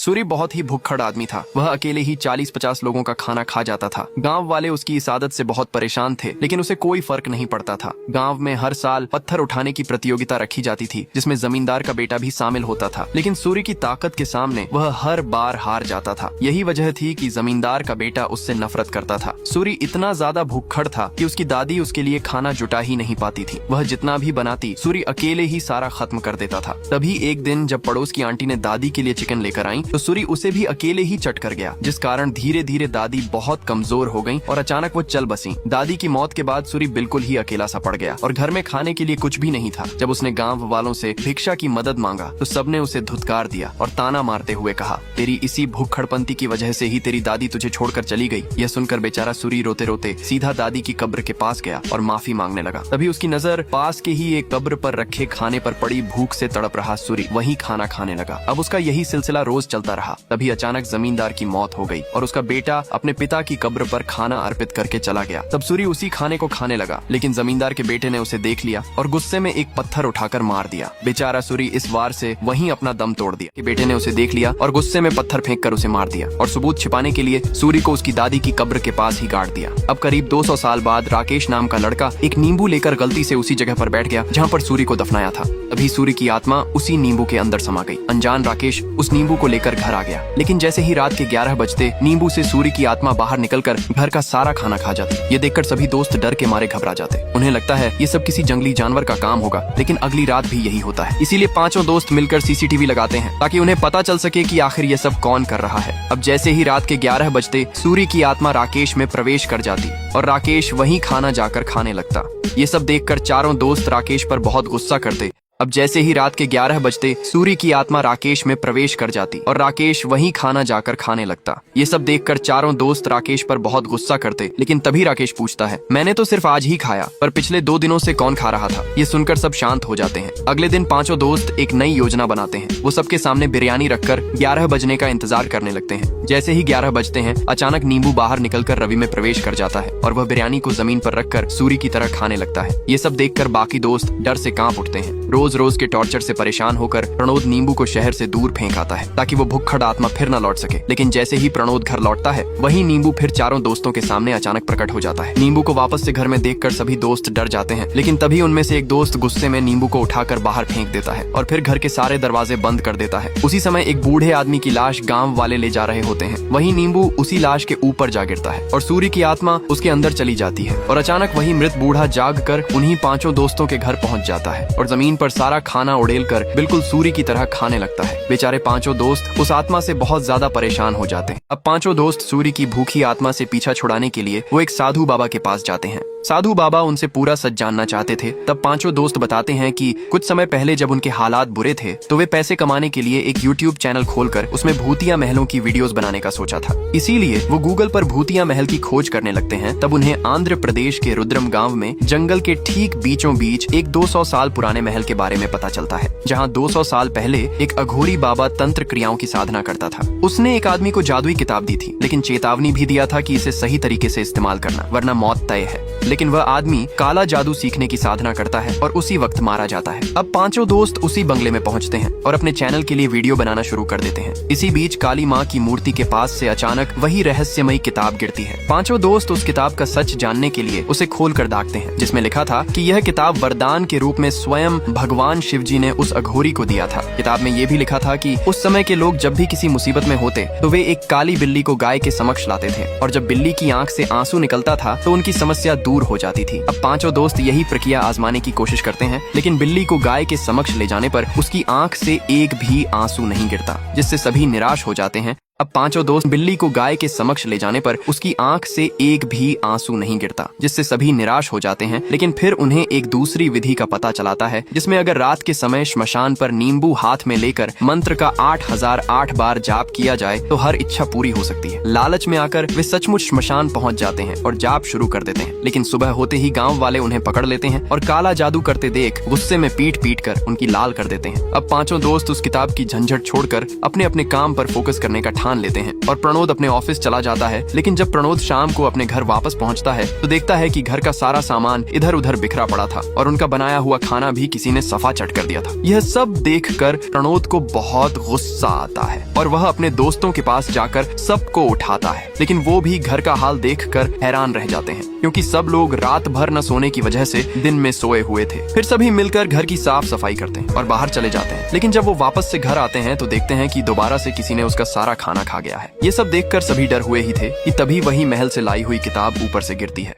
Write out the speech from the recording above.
सूरी बहुत ही भुक्खड़ आदमी था। वह अकेले ही 40-50 लोगों का खाना खा जाता था। गांव वाले उसकी इस आदत से बहुत परेशान थे, लेकिन उसे कोई फर्क नहीं पड़ता था। गांव में हर साल पत्थर उठाने की प्रतियोगिता रखी जाती थी, जिसमें जमींदार का बेटा भी शामिल होता था, लेकिन सूरी की ताकत के सामने वह हर बार हार जाता था। यही वजह थी कि जमींदार का बेटा उससे नफरत करता था। सूरी इतना ज्यादा भुक्खड़ था कि उसकी दादी उसके लिए खाना जुटा ही नहीं पाती थी। वह जितना भी बनाती, सूरी अकेले ही सारा खत्म कर देता था। तभी एक दिन जब पड़ोस की आंटी ने दादी के लिए चिकन लेकर आई, तो सूरी उसे भी अकेले ही चट कर गया, जिस कारण धीरे धीरे दादी बहुत कमजोर हो गई और अचानक वो चल बसी। दादी की मौत के बाद सूरी बिल्कुल ही अकेला सा पड़ गया और घर में खाने के लिए कुछ भी नहीं था। जब उसने गांव वालों से भिक्षा की मदद मांगा तो सबने उसे धुतकार दिया और ताना मारते हुए कहा, तेरी इसी भूखड़पंती की वजह से ही तेरी दादी तुझे छोड़कर चली गई। यह सुनकर बेचारा सूरी रोते रोते सीधा दादी की कब्र के पास गया और माफी मांगने लगा। तभी उसकी नजर पास के ही एक कब्र पर रखे खाने पर पड़ी। भूख से तड़प रहा सूरी वही खाना खाने लगा। अब उसका यही सिलसिला रोज चलता रहा। तभी अचानक जमींदार की मौत हो गई और उसका बेटा अपने पिता की कब्र पर खाना अर्पित करके चला गया। तब सूरी उसी खाने को खाने लगा, लेकिन जमींदार के बेटे ने उसे देख लिया और गुस्से में एक पत्थर उठाकर मार दिया। बेचारा सूरी इस वार से वहीं अपना दम तोड़ दिया कि बेटे ने उसे देख लिया और गुस्से में पत्थर फेंक कर उसे मार दिया और सबूत छिपाने के लिए सूरी को उसकी दादी की कब्र के पास ही गाड़ दिया। अब करीब 200 साल बाद राकेश नाम का लड़का एक नींबू लेकर गलती से उसी जगह पर बैठ गया जहाँ पर सूरी को दफनाया था। तभी सूरी की आत्मा उसी नींबू के अंदर समा गई। अनजान राकेश उस नींबू को लेकर घर आ गया, लेकिन जैसे ही रात के 11 बजते नींबू से सूरी की आत्मा बाहर निकलकर घर का सारा खाना खा जाती। ये देखकर सभी दोस्त डर के मारे घबरा जाते। उन्हें लगता है ये सब किसी जंगली जानवर का काम होगा, लेकिन अगली रात भी यही होता है। इसीलिए पांचों दोस्त मिलकर सीसीटीवी लगाते हैं ताकि उन्हें पता चल सके कि आखिर ये सब कौन कर रहा है। अब जैसे ही रात के 11 बजते सूरी की आत्मा राकेश में प्रवेश कर जाती और राकेश वही खाना जाकर खाने लगता। ये सब देखकर चारों दोस्त राकेश पर बहुत गुस्सा करते। अब जैसे ही रात के 11 बजते सूरी की आत्मा राकेश में प्रवेश कर जाती और राकेश वही खाना जाकर खाने लगता। ये सब देखकर चारों दोस्त राकेश पर बहुत गुस्सा करते, लेकिन तभी राकेश पूछता है, मैंने तो सिर्फ आज ही खाया, पर पिछले 2 दिनों से कौन खा रहा था। ये सुनकर सब शांत हो जाते हैं। अगले दिन पांचों दोस्त एक नई योजना बनाते हैं। वो सबके सामने बिरयानी रखकर 11 बजने का इंतजार करने लगते हैं। जैसे ही 11 बजते हैं, अचानक नींबू बाहर निकलकर रवि में प्रवेश कर जाता है और वह बिरयानी को जमीन पर रखकर सूरी की तरह खाने लगता है। ये सब देखकर बाकी दोस्त डर से कांप उठते हैं। रोज रोज के टॉर्चर से परेशान होकर प्रणोद नींबू को शहर से दूर फेंक आता है ताकि वो भुक्खड़ आत्मा फिर न लौट सके। लेकिन जैसे ही प्रणोद घर लौटता है, वही नींबू फिर चारों दोस्तों के सामने अचानक प्रकट हो जाता है। नींबू को वापस से घर में देखकर सभी दोस्त डर जाते हैं, लेकिन तभी उनमें से एक दोस्त गुस्से में नींबू को उठाकर बाहर फेंक देता है और फिर घर के सारे दरवाजे बंद कर देता है। उसी समय एक बूढ़े आदमी की लाश गाँव वाले ले जा रहे होते हैं। वही नींबू उसी लाश के ऊपर जा गिरता है और सूरी की आत्मा उसके अंदर चली जाती है और अचानक वही मृत बूढ़ा जाग कर उन्हीं पांचों दोस्तों के घर पहुंच जाता है और जमीन पर सारा खाना उड़ेल कर बिल्कुल सूरी की तरह खाने लगता है। बेचारे पांचों दोस्त उस आत्मा से बहुत ज्यादा परेशान हो जाते हैं। अब पांचों दोस्त सूरी की भूखी आत्मा से पीछा छुड़ाने के लिए वो एक साधु बाबा के पास जाते हैं। साधु बाबा उनसे पूरा सच जानना चाहते थे। तब पांचों दोस्त बताते हैं कि कुछ समय पहले जब उनके हालात बुरे थे, तो वे पैसे कमाने के लिए एक YouTube चैनल खोलकर उसमें भूतिया महलों की वीडियोस बनाने का सोचा था। इसीलिए वो गूगल पर भूतिया महल की खोज करने लगते हैं। तब उन्हें आंध्र प्रदेश के रुद्रम गांव में जंगल के ठीक बीचों बीच एक 200 साल पुराने महल के बारे में पता चलता है, जहाँ 200 साल पहले एक अघोरी बाबा तंत्र क्रियाओं की साधना करता था। उसने एक आदमी को जादुई किताब दी थी, लेकिन चेतावनी भी दिया था कि इसे सही तरीके से इस्तेमाल करना, वरना मौत तय है। लेकिन वह आदमी काला जादू सीखने की साधना करता है और उसी वक्त मारा जाता है। अब पांचों दोस्त उसी बंगले में पहुंचते हैं और अपने चैनल के लिए वीडियो बनाना शुरू कर देते हैं। इसी बीच काली माँ की मूर्ति के पास से अचानक वही रहस्यमयी किताब गिरती है। पांचों दोस्त उस किताब का सच जानने के लिए उसे खोल कर दागते हैं, जिसमें लिखा था कि यह किताब वरदान के रूप में स्वयं भगवान शिव जी ने उस अघोरी को दिया था। किताब में ये भी लिखा था कि उस समय के लोग जब भी किसी मुसीबत में होते तो वे एक काली बिल्ली को गाय के समक्ष लाते थे और जब बिल्ली की आंख से आंसू निकलता था तो उनकी समस्या दूर हो जाती थी। अब पांचों दोस्त यही प्रक्रिया आजमाने की कोशिश करते हैं, लेकिन बिल्ली को गाय के समक्ष ले जाने पर उसकी आंख से एक भी आंसू नहीं गिरता, जिससे सभी निराश हो जाते हैं। अब पांचों दोस्त बिल्ली को गाय के समक्ष ले जाने पर उसकी आंख से एक भी आंसू नहीं गिरता, जिससे सभी निराश हो जाते हैं। लेकिन फिर उन्हें एक दूसरी विधि का पता चलाता है, जिसमें अगर रात के समय श्मशान पर नींबू हाथ में लेकर मंत्र का 8008 बार जाप किया जाए तो हर इच्छा पूरी हो सकती है। लालच में आकर वे सचमुच श्मशान पहुंच जाते हैं और जाप शुरू कर देते हैं। लेकिन सुबह होते ही गाँव वाले उन्हें पकड़ लेते हैं और काला जादू करते देख गुस्से में पीट पीट कर उनकी लाल कर देते हैं। अब पांचों दोस्त उस किताब की झंझट छोड़कर अपने अपने काम पर फोकस करने का ठान लेते हैं और प्रणोद अपने ऑफिस चला जाता है। लेकिन जब प्रणोद शाम को अपने घर वापस पहुंचता है तो देखता है कि घर का सारा सामान इधर उधर बिखरा पड़ा था और उनका बनाया हुआ खाना भी किसी ने सफा चट कर दिया था। यह सब देखकर प्रणोद को बहुत गुस्सा आता है और वह अपने दोस्तों के पास जाकर सबको उठाता है। लेकिन वो भी घर का हाल देखकर हैरान रह जाते हैं क्योंकि सब लोग रात भर न सोने की वजह से दिन में सोए हुए थे। फिर सभी मिलकर घर की साफ सफाई करते हैं और बाहर चले जाते हैं। लेकिन जब वो वापस से घर आते हैं तो देखते हैं कि दोबारा से किसी ने उसका सारा खाना खा गया है। ये सब देखकर सभी डर हुए ही थे कि तभी वही महल से लाई हुई किताब ऊपर से गिरती है।